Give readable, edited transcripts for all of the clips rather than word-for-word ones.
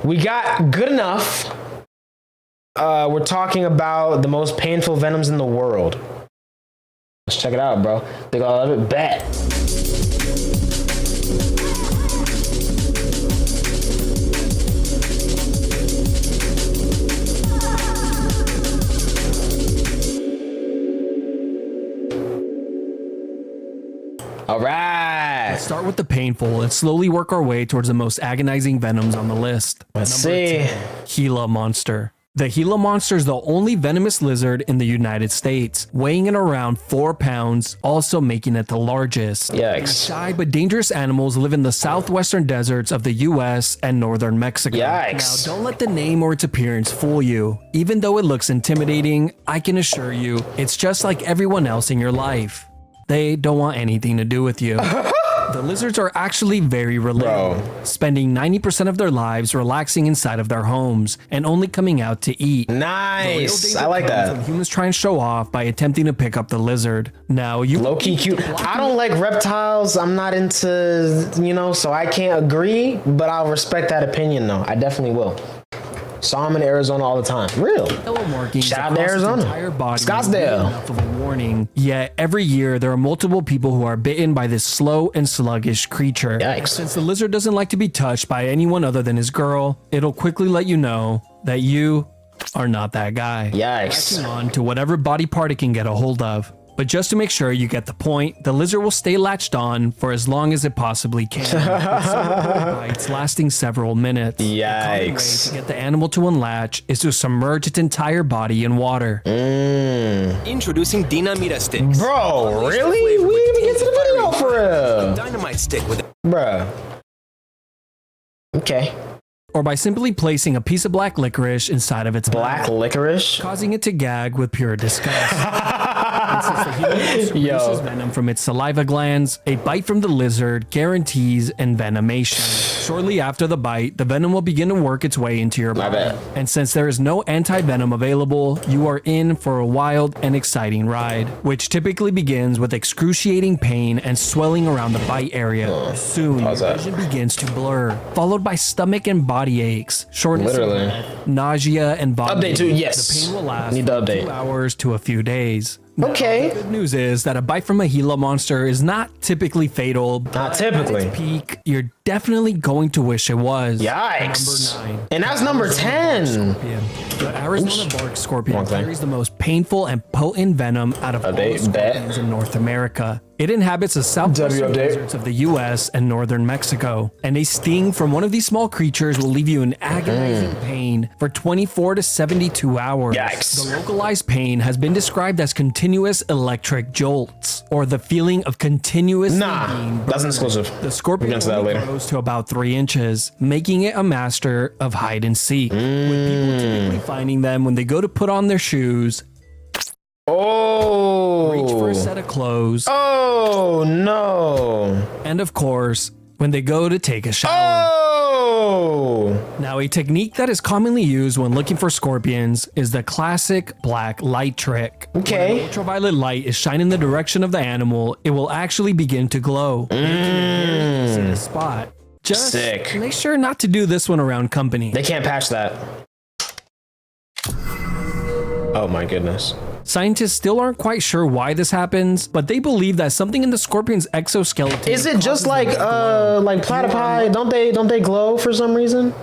We got good enough. We're talking about the most painful venoms in the world. Let's check it out, bro. Think I love it. Bet. All right. Let's start with the painful and slowly work our way towards the most agonizing venoms on the list. Let's see. 10, Gila monster. The Gila monster is the only venomous lizard in the United States, weighing in around 4 pounds, also making it the largest. Yikes. These shy but dangerous animals live in the southwestern deserts of the US and northern Mexico. Yikes. Now, don't let the name or its appearance fool you. Even though it looks intimidating, I can assure you, it's just like everyone else in your life. They don't want anything to do with you. The lizards are actually very relatable, spending 90% of their lives relaxing inside of their homes and only coming out to eat. Nice. I like that. When humans try and show off by attempting to pick up the lizard. Now, you low-key cute. I don't like reptiles. I'm not into, so I can't agree, but I'll respect that opinion though. I definitely will. Saw him in Arizona all the time. Real. Shout out to Arizona. Scottsdale. Enough of a warning. Yet every year there are multiple people who are bitten by this slow and sluggish creature. Yikes. Since the lizard doesn't like to be touched by anyone other than his girl, it'll quickly let you know that you are not that guy. Yikes. Latching on to whatever body part it can get a hold of. But just to make sure you get the point, the lizard will stay latched on for as long as it possibly can, with some reported bites lasting several minutes. Yikes. The common way to get the animal to unlatch is to submerge its entire body in water. Introducing Dinamita sticks. Bro, really? We didn't even get to the video for real. Dynamite stick with it. Bruh. Okay. Or by simply placing a piece of black licorice inside of its Black mouth, licorice? causing it to gag with pure disgust. And since the Gila monster produces venom from its saliva glands, a bite from the lizard guarantees envenomation. Shortly after the bite, the venom will begin to work its way into your body. And since there is no anti-venom available, you are in for a wild and exciting ride, which typically begins with excruciating pain and swelling around the bite area. Soon, your vision begins to blur, followed by stomach and body aches, shortness of breath, nausea, and vomiting. Update too, yes. The pain will last Need the from a update. few hours to a few days. Okay. The good news is that a bite from a Gila monster is not typically fatal. Not typically. At its peak, you're definitely going to wish it was. Yikes. Number 9. And that's number 10. The Arizona bark scorpion carries the most painful and potent venom out of all the scorpions in North America. It inhabits the southwestern deserts of the US and northern Mexico, and a sting from one of these small creatures will leave you in agonizing pain for 24 to 72 hours. Yikes. The localized pain has been described as continuous electric jolts, or the feeling of continuous being burned. That's an exclusive. The scorpion We'll get into that later. grows to about 3 inches, making it a master of hide and seek, with people typically finding them when they go to put on their shoes, reach for a set of clothes, Oh, no. and of course, when they go to take a shower. Now, a technique that is commonly used when looking for scorpions is the classic black light trick. Okay. When ultraviolet light is shined in the direction of the animal, it will actually begin to glow, making it very easy to spot. Just Sick. make sure not to do this one around company. They can't patch that. Oh my goodness. Scientists still aren't quite sure why this happens, but they believe that something in the scorpion's exoskeleton. Is it just like platypi? Don't they glow for some reason?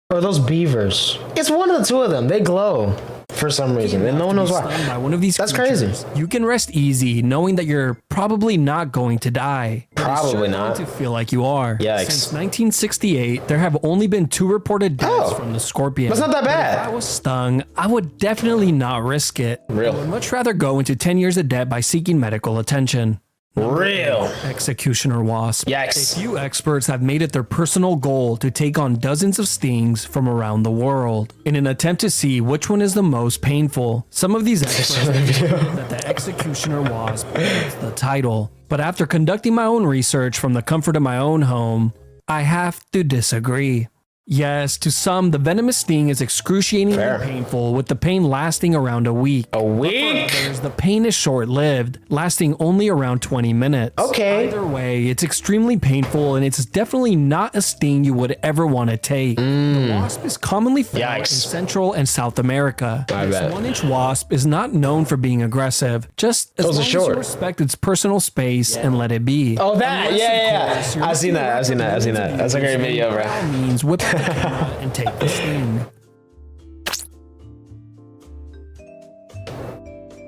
Or those beavers? It's one of the two of them. They glow for some reason, and no one knows why. By one of these That's creatures, crazy. You can rest easy knowing that you're probably not going to die. But it's Probably sure not. going to feel like you are. Yikes. Since 1968, there have only been 2 reported deaths from the scorpion. That's not that But bad. if I was stung, I would definitely not risk it. Real. I would much rather go into 10 years of debt by seeking medical attention. Real. Executioner wasp. Yikes. A few experts have made it their personal goal to take on dozens of stings from around the world in an attempt to see which one is the most painful. Some of these experts believe that the executioner wasp is the title, but after conducting my own research from the comfort of my own home, I have to disagree. Yes, to some, the venomous sting is excruciatingly Fair. painful, with the pain lasting around a week. A week? The pain is short-lived, lasting only around 20 minutes. Okay. Either way, it's extremely painful, and it's definitely not a sting you would ever want to take. The wasp is commonly found in Yikes. Central and South America. I This bet. one-inch wasp is not known for being aggressive, just as Those are long as short. you respect its personal space and let it be. Oh, that. Unless, of Yeah. course, you're I've seen looking that. I've seen that. I've seen that. That's a great then video, by bro. all means, whip out the camera and take the sting.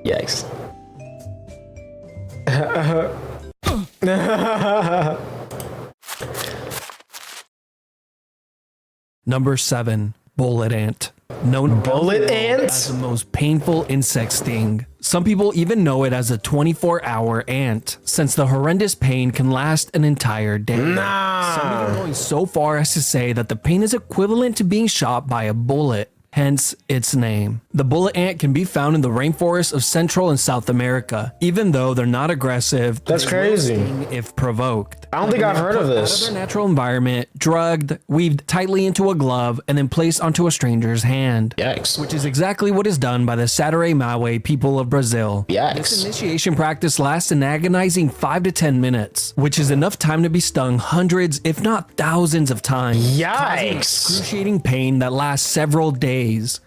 Yikes. Number 7, bullet ant. Known Bullet as ants? the most painful insect sting. Some people even know it as a 24-hour ant, since the horrendous pain can last an entire day. Some even going so far as to say that the pain is equivalent to being shot by a bullet. Hence its name. The bullet ant can be found in the rainforests of Central and South America. Even though they're not aggressive, That's they crazy. will sting if provoked. I don't think I've heard of Out of this. their natural environment, drugged, weaved tightly into a glove, and then placed onto a stranger's hand. Yikes. Which is exactly what is done by the Saturé Maui people of Brazil. This Yikes. initiation practice lasts an agonizing 5 to 10 minutes, which is enough time to be stung hundreds, if not thousands of times. Yikes. Excruciating pain that lasts several days.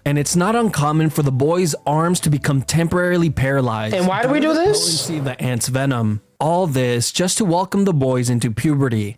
And it's not uncommon for the boy's arms to become temporarily paralyzed. And why do we do this? Potency of the ant's venom. All this just to welcome the boys into puberty.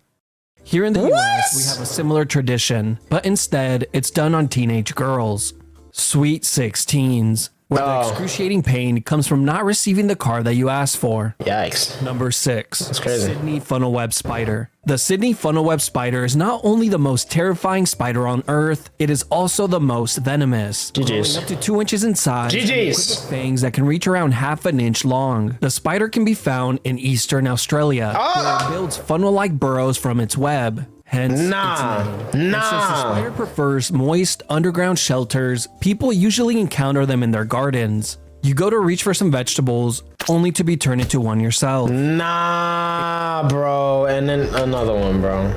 Here in the US, we have a similar tradition, but instead, it's done on teenage girls. Sweet 16s, where the Oh. excruciating pain comes from not receiving the car that you asked for. Yikes. Number 6, That's crazy. Sydney funnel web spider. The Sydney funnel web spider is not only the most terrifying spider on Earth, it is also the most venomous. GG's. Growing up to 2 inches in size, and GG's. equipped with fangs that can reach around half an inch long. The spider can be found in eastern Australia, where it builds funnel-like burrows from its web. Hence, Nah. its name. And since the Nah. spider prefers moist underground shelters, people usually encounter them in their gardens. You go to reach for some vegetables, only to be turned into one yourself. Nah, bro. And then another one, bro.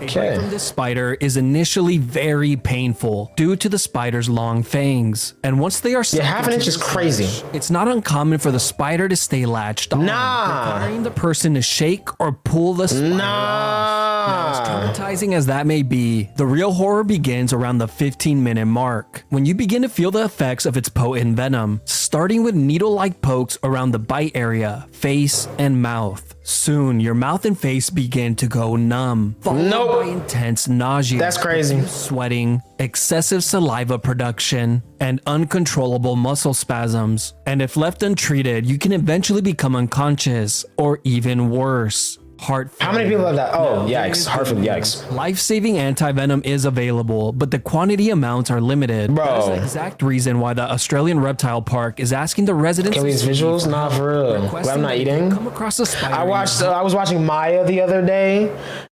Okay. From this spider is initially very painful due to the spider's long fangs. And once they are sunk half an into inch is your crazy. flesh, it's not uncommon for the spider to stay latched on, Nah. requiring the person to shake or pull the spider off. As Nah. traumatizing as that may be, the real horror begins around the 15-minute mark, when you begin to feel the effects of its potent venom, starting with needle-like pokes around the bite area, face, and mouth. Soon, your mouth and face begin to go numb, followed Nope. by intense nausea. That's crazy. Sweating, excessive saliva production, and uncontrollable muscle spasms. And if left untreated, you can eventually become unconscious, or even worse, heart failure. How many people have that? Oh, There yikes. is Heart good for news. yikes. Life-saving anti-venom is available, but the quantity amounts are limited. Bro. That is the exact reason why the Australian Reptile Park is asking the residents Can we of use Sydney visuals? for Nah, help, for real. requesting I'm not that if you eating. Come across a spider. I was watching Maya the other day,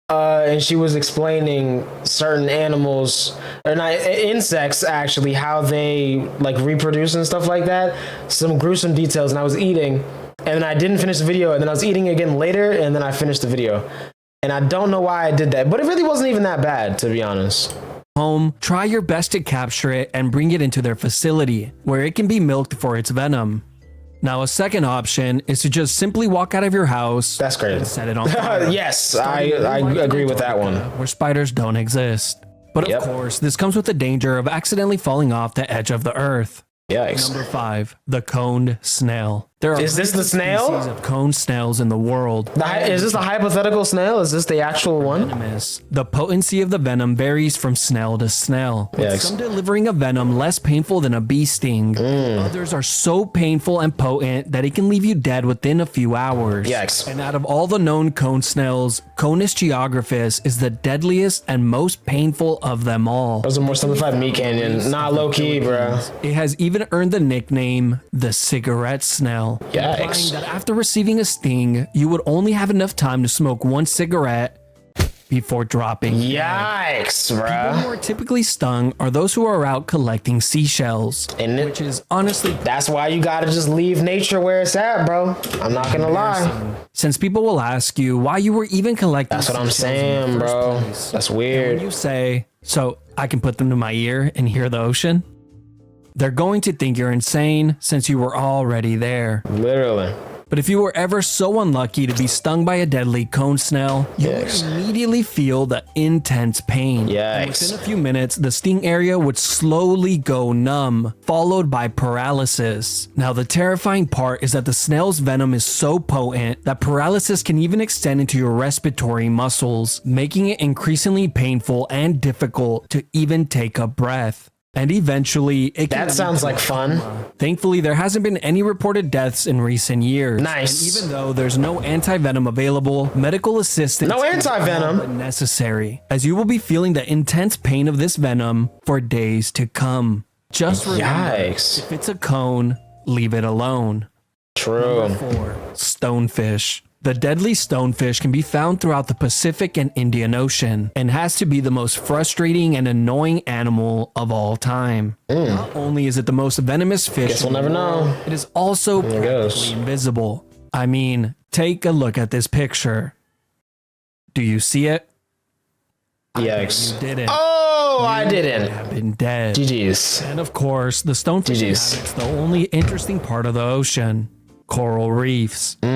and she was explaining certain animals, or not insects actually, how they like reproduce and stuff like that. Some gruesome details, and I was eating, and then I didn't finish the video, and then I was eating again later, and then I finished the video. And I don't know why I did that, but it really wasn't even that bad, to be honest. home, try your best to capture it and bring it into their facility, where it can be milked for its venom. Now, a second option is to just simply walk out of your house That's great. and set it on fire. Yes, I agree with that one. Where spiders don't exist. But of Yep. course, this comes with the danger of accidentally falling off the edge of the earth. Yikes. Number 5, the coned snail. There are Is this the snail? species of coned snails in the world. Is this a hypothetical snail? Is this the actual one? Venomous. The potency of the venom varies from snail to snail, with Yikes. some delivering a venom less painful than a bee sting. Mm. Others are so painful and potent that it can leave you dead within a few hours. Yikes. And out of all the known cone snails, Conus geographus is the deadliest and most painful of them all. Those are more simplified meat canyon. Not low key, bro. It has even earned the nickname the cigarette snail. Yikes. Implying that after receiving a sting, you would only have enough time to smoke one cigarette before dropping. Yikes, People bruh. who are typically stung are those who are out collecting seashells, And which is honestly that's why you gotta just leave nature where it's at, bro. I'm not gonna lie. since people will ask you why you were even collecting. That's what I'm seashells in saying, the first bro. place. That's When weird. you say, so I can put them to my ear and hear the ocean, they're going to think you're insane since you were already there. Literally. But if you were ever so unlucky to be stung by a deadly cone snail, you Yes. would immediately feel the intense pain. And Yikes. within a few minutes, the sting area would slowly go numb, followed by paralysis. Now, the terrifying part is that the snail's venom is so potent that paralysis can even extend into your respiratory muscles, making it increasingly painful and difficult to even take a breath. And eventually, it can That sounds like fun. Thankfully, there hasn't been any reported deaths in recent years. Nice. And even though there's no anti-venom available, medical assistance No is anti-venom? all but necessary, as you will be feeling the intense pain of this venom for days to come. Just remember, Yikes. if it's a cone, leave it alone. True. 4. Stonefish. The deadly stonefish can be found throughout the Pacific and Indian Ocean and has to be the most frustrating and annoying animal of all time. Not only is it the most venomous fish, Guess we'll never know. it is also There it goes. practically invisible. I mean, take a look at this picture. Do you see it? Yikes. You didn't. Oh, I didn't. Have been dead. GG's. And of course, the stonefish GG's. inhabits the only interesting part of the ocean. Coral reefs. Here,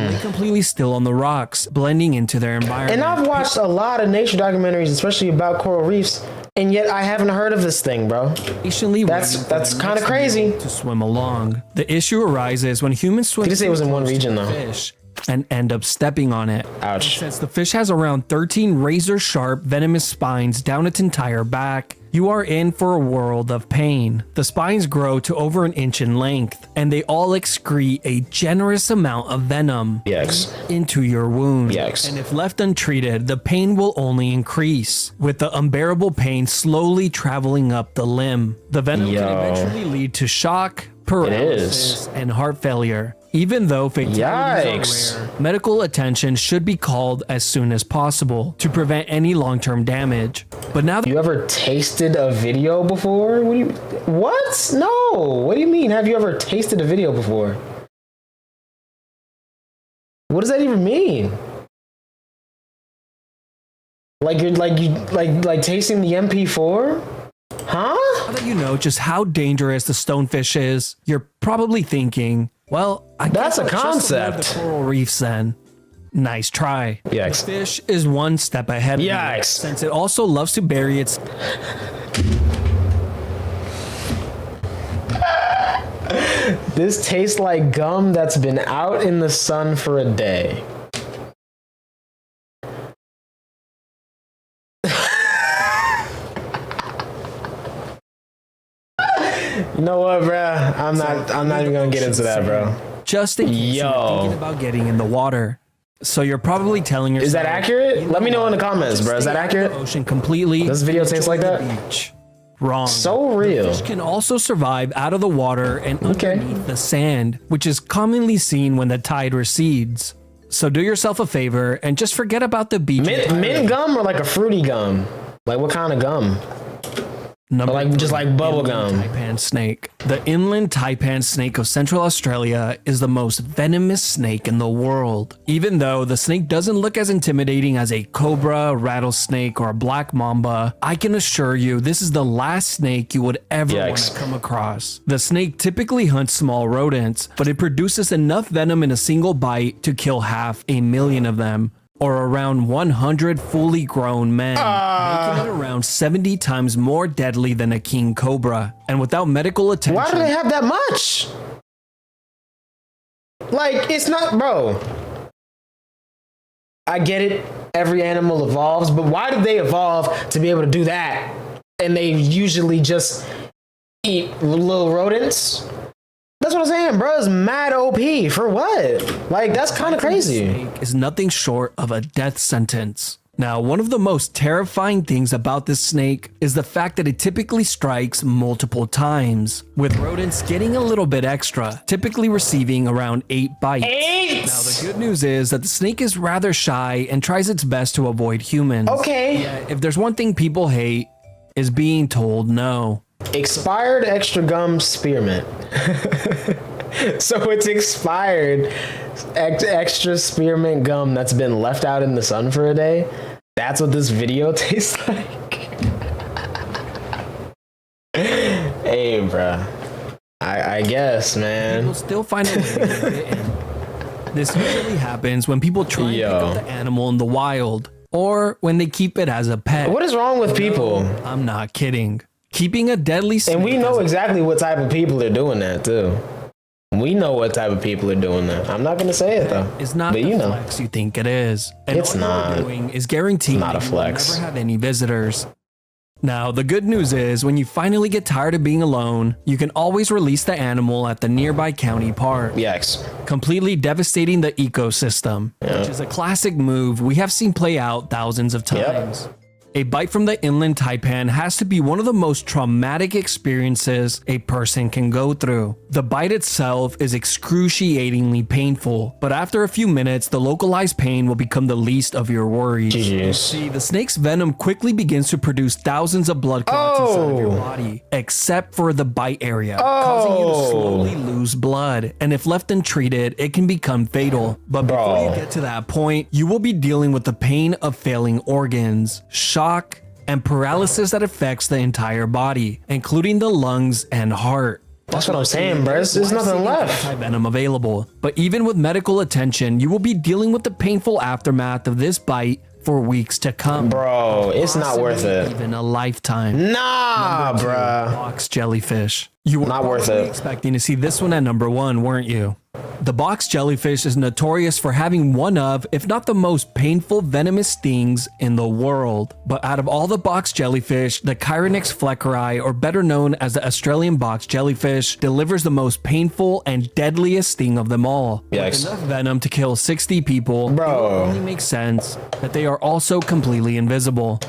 they lay completely still on the rocks, blending into their environment. And I've watched a lot of nature documentaries, especially about coral reefs, and yet I haven't heard of this thing, bro. Patiently That's- waiting for that's the kinda next crazy. meal to swim along. The issue arises when humans swim. Did you say it was in too one close to region, the though? fish and end up stepping on it. Ouch. Since the fish has around 13 razor-sharp venomous spines down its entire back, you are in for a world of pain. The spines grow to over an inch in length, and they all excrete a generous amount of venom Yikes. into your wound. Yikes. And if left untreated, the pain will only increase, with the unbearable pain slowly traveling up the limb. The venom Yo. can eventually lead to shock, paralysis, and heart failure. Even though fatalities Yikes. are rare, medical attention should be called as soon as possible to prevent any long-term damage. But now that You ever tasted a video before? What? No. What do you mean? Have you ever tasted a video before? What does that even mean? Like you're tasting the MP4? Huh? now that you know just how dangerous the stonefish is, you're probably thinking, well, I That's guess a I'll just avoid concept. the coral reefs then. Nice try. Yikes. The fish is one step ahead of you, Yikes. since it also loves to bury its This tastes like gum that's been out in the sun for a day. You know what, bruh? I'm not even gonna get into that, bro. just in case you're Yo. thinking about getting in the water. So you're probably telling yourself, Is that accurate? "You Let me know in the what? comments, Just bro. Is stay that out of the accurate? Ocean completely. Does this video and taste like enjoy the that? beach." Wrong. So real. Fish can also survive out of the water and Okay. underneath the sand, which is commonly seen when the tide recedes. So do yourself a favor and just forget about the beach. Mint gum or like a fruity gum? Like what kind of gum? Number Or like just three, like bubble inland gum? Taipan snake. The inland taipan snake of Central Australia is the most venomous snake in the world. Even though the snake doesn't look as intimidating as a cobra, rattlesnake, or a black mamba, I can assure you this is the last snake you would ever want Yikes. to come across. The snake typically hunts small rodents, but it produces enough venom in a single bite to kill 500,000 of them, or around 100 fully grown men, making it around 70 times more deadly than a king cobra. And without medical attention, Why do they have that much? Like, it's not, bro. I get it. Every animal evolves, but why did they evolve to be able to do that? And they usually just eat little rodents? That's what I'm saying, bro. It's mad OP. For what? Like, that's kind of crazy. snake is nothing short of a death sentence. Now, one of the most terrifying things about this snake is the fact that it typically strikes multiple times, with rodents getting a little bit extra, typically receiving around 8 bites. 8? Now, the good news is that the snake is rather shy and tries its best to avoid humans. Okay. Yet, if there's one thing people hate, is being told no. Expired extra gum spearmint. So it's expired extra spearmint gum that's been left out in the sun for a day. That's what this video tastes like. Hey, bruh. I guess, man. People still find a way to get it in. This usually happens when people try and pick up the animal in the wild, or when they keep it as a pet. What is wrong with people? I'm not kidding. Keeping a deadly snake. And we know exactly what type of people are doing that too. We know what type of people are doing that. I'm not gonna say it though. It's not but the you know. flex you think it is. And It's all not. you're doing is guaranteeing Not a that you flex. will never have any visitors. Now, the good news is when you finally get tired of being alone, you can always release the animal at the nearby county park, Yikes. completely devastating the ecosystem, which is a classic move we have seen play out thousands of times. A bite from the inland taipan has to be one of the most traumatic experiences a person can go through. The bite itself is excruciatingly painful, but after a few minutes, the localized pain will become the least of your worries. GGs. See, the snake's venom quickly begins to produce thousands of blood clots inside of your body, except for the bite area, causing you to slowly lose blood. And if left untreated, it can become fatal. But before you get to that point, you will be dealing with the pain of failing organs, shock, and paralysis that affects the entire body, including the lungs and heart. That's what I'm saying, bro. There's nothing left. Venom available, but even with medical attention, you will be dealing with the painful aftermath of this bite for weeks to come. Bro, it's not worth it. Even a lifetime. Nah, bruh. Box jellyfish. You were Not worth probably it. expecting to see this one at number 1, weren't you? The box jellyfish is notorious for having one of, if not the most painful venomous stings in the world. But out of all the box jellyfish, the Chironix fleckeri, or better known as the Australian box jellyfish, delivers the most painful and deadliest sting of them all. Yikes. With enough venom to kill 60 people, Bro. it only makes sense that they are also completely invisible.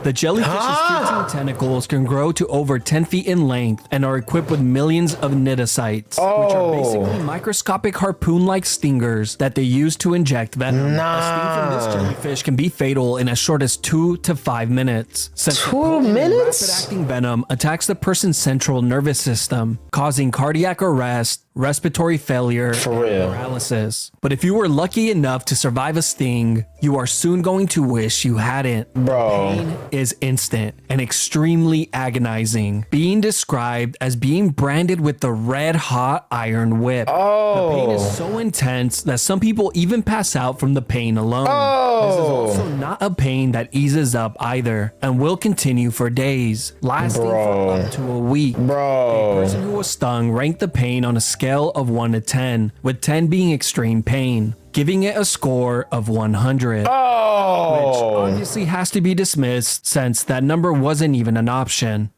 The jellyfish's 15 tentacles can grow to over 10 feet in length and are equipped with millions of cnidocytes, which are basically microscopic harpoon-like stingers that they use to inject venom. A sting from this jellyfish can be fatal in as short as 2 to 5 minutes. Since 2 minutes? Rapid-acting venom attacks the person's central nervous system, causing cardiac arrest, respiratory failure, For real. and paralysis. But if you were lucky enough to survive a sting, you are soon going to wish you hadn't. Bro. Pain is instant and extremely agonizing, being described as being branded with the red-hot iron whip. The pain is so intense that some people even pass out from the pain alone. This is also not a pain that eases up either and will continue for days, lasting for up to a week. Bro. A person who was stung ranked the pain on a scale of 1 to 10, with 10 being extreme pain, giving it a score of 100. Which obviously has to be dismissed since that number wasn't even an option.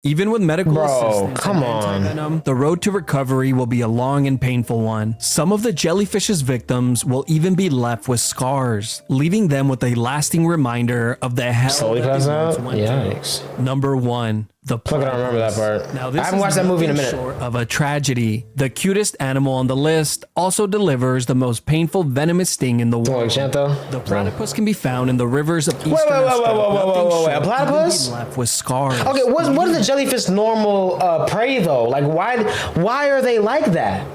Even with medical assistance come and on. anti-venom, the road to recovery will be a long and painful one. Some of the jellyfish's victims will even be left with scars, leaving them with a lasting reminder of the hell Slowly that pass they once out? went through. Yikes. Number 1, the Fuck, I don't remember that part. Now, this I haven't is watched that movie in a nothing minute. short of a tragedy. The cutest animal on the list also delivers the most painful venomous sting in the Like world. Shanto? The platypus can be found in the rivers of eastern wait, Australia. wait, Nothing a short of platypus? even left with scars. Okay, what is the jellyfish normal prey though? Like why are they like that?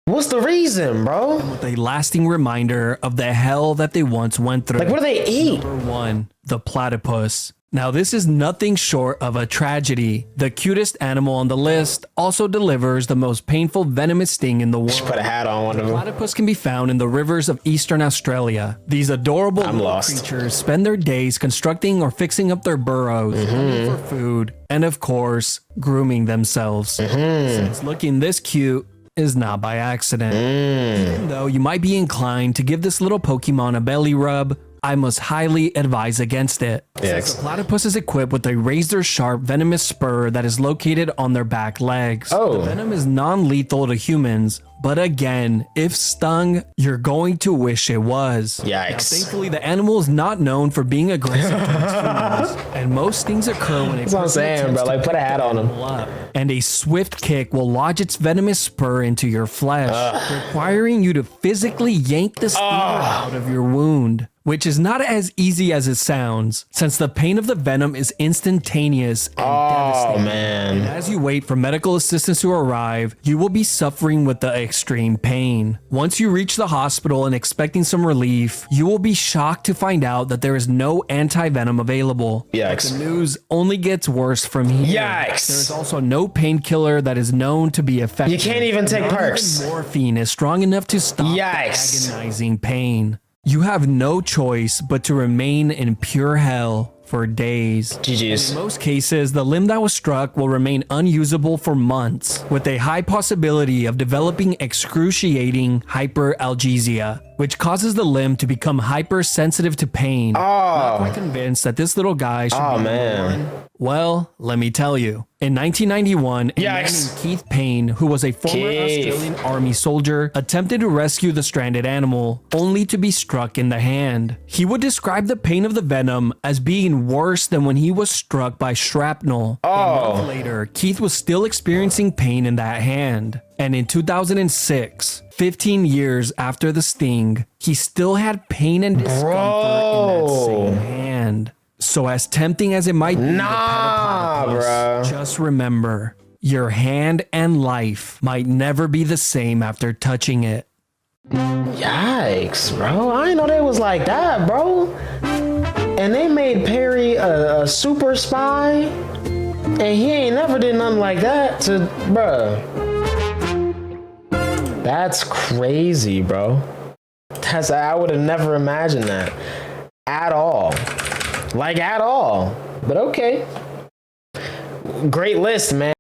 What's the reason, bro? With a lasting reminder of the hell that they once went through. Like what do they eat? Number 1, the platypus. Now, this is nothing short of a tragedy. The cutest animal on the list also delivers the most painful venomous sting in the world. Put a hat on one of them. Platypus can be found in the rivers of eastern Australia. These adorable little lost. creatures spend their days constructing or fixing up their burrows, hunting for food, and of course, grooming themselves. Since looking this cute is not by accident. Even though you might be inclined to give this little Pokemon a belly rub, I must highly advise against it. Since the platypus is equipped with a razor-sharp venomous spur that is located on their back legs. The venom is non-lethal to humans, But again, if stung, you're going to wish it was. Yikes. Now, thankfully, the animal is not known for being aggressive towards humans, and most things occur when a That's what I'm person saying, attempts bro. to Like, put a pick hat the on him. animal up. And a swift kick will lodge its venomous spur into your flesh, requiring you to physically yank the stinger out of your wound. Which is not as easy as it sounds, since the pain of the venom is instantaneous and devastating. Man. And as you wait for medical assistance to arrive, you will be suffering with the extreme pain. Once you reach the hospital and expecting some relief, you will be shocked to find out that there is no anti-venom available. Yikes. But the news only gets worse from here. Yikes. There is also no painkiller that is known to be effective. You can't even take Not perks. even morphine is strong enough to stop Yikes. the agonizing pain. You have no choice but to remain in pure hell for days. GG's. In most cases, the limb that was struck will remain unusable for months, with a high possibility of developing excruciating hyperalgesia, which causes the limb to become hypersensitive to pain. Not quite convinced that this little guy should be man. Well, let me tell you. In 1991, a man Yikes. named Keith Payne, who was a former Australian Army soldier, attempted to rescue the stranded animal, only to be struck in the hand. He would describe the pain of the venom as being worse than when he was struck by shrapnel. A month later, Keith was still experiencing pain in that hand. And in 2006, 15 years after the sting, he still had pain and discomfort in that same hand. So as tempting as it might be to pet a platypus, bruh. just remember, your hand and life might never be the same after touching it. Yikes, bro. I didn't know they was like that, bro. And they made Perry a super spy, and he ain't never did nothing like that to, bruh. That's crazy, bro. I would have never imagined that at all. Like, at all. But okay. Great list, man.